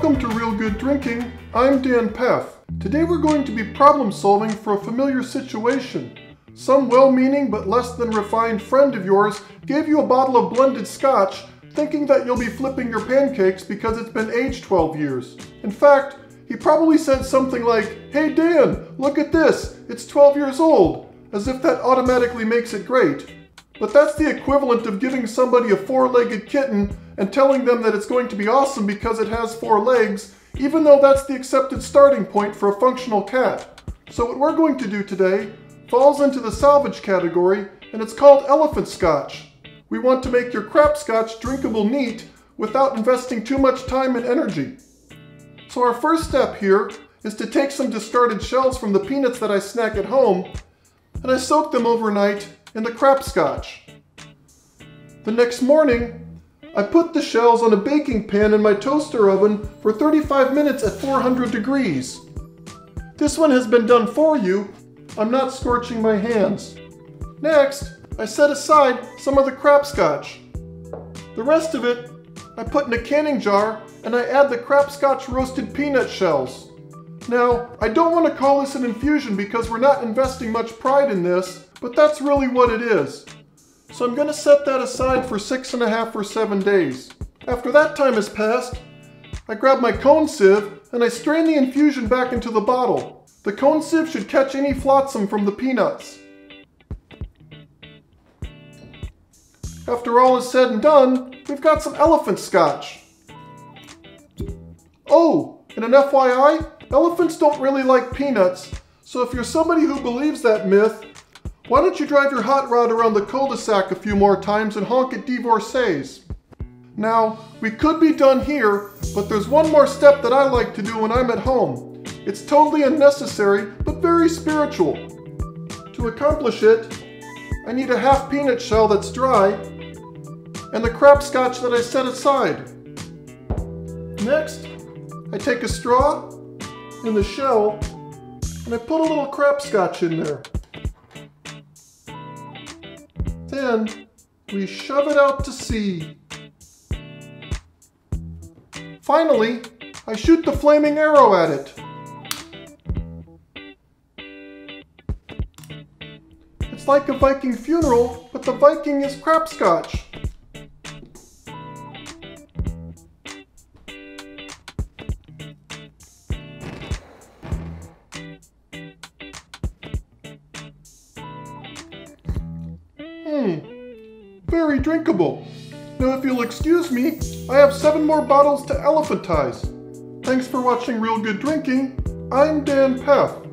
Welcome to Real Good Drinking. I'm Dan Peff. Today we're going to be problem solving for a familiar situation. Some well-meaning but less than refined friend of yours gave you a bottle of blended Scotch thinking that you'll be flipping your pancakes because it's been aged 12 years. In fact, he probably said something like, "Hey Dan, look at this, it's 12 years old," as if that automatically makes it great. But that's the equivalent of giving somebody a four-legged kitten and telling them that it's going to be awesome because it has 4 legs, even though that's the accepted starting point for a functional cat. So what we're going to do today falls into the salvage category, and it's called elephant scotch. We want to make your crap scotch drinkable neat without investing too much time and energy. So our first step here is to take some discarded shells from the peanuts that I snack at home, and I soak them overnight in the crap scotch. The next morning, I put the shells on a baking pan in my toaster oven for 35 minutes at 400 degrees. This one has been done for you. I'm not scorching my hands. Next, I set aside some of the crap scotch. The rest of it, I put in a canning jar and I add the crap scotch roasted peanut shells. Now, I don't want to call this an infusion because we're not investing much pride in this, but that's really what it is. So I'm going to set that aside for 6.5 or 7 days. After that time has passed, I grab my cone sieve and I strain the infusion back into the bottle. The cone sieve should catch any flotsam from the peanuts. After all is said and done, we've got some elephant scotch. Oh, and an FYI, elephants don't really like peanuts, so if you're somebody who believes that myth, why don't you drive your hot rod around the cul-de-sac a few more times and honk at divorcees? Now, we could be done here, but there's one more step that I like to do when I'm at home. It's totally unnecessary, but very spiritual. To accomplish it, I need a half peanut shell that's dry, and the crap scotch that I set aside. Next, I take a straw and the shell, and I put a little crap scotch in there. Then, we shove it out to sea. Finally, I shoot the flaming arrow at it. It's like a Viking funeral, but the Viking is crap scotch. Very drinkable. Now if you'll excuse me, I have 7 more bottles to elephantize. Thanks for watching Real Good Drinking. I'm Dan Peff.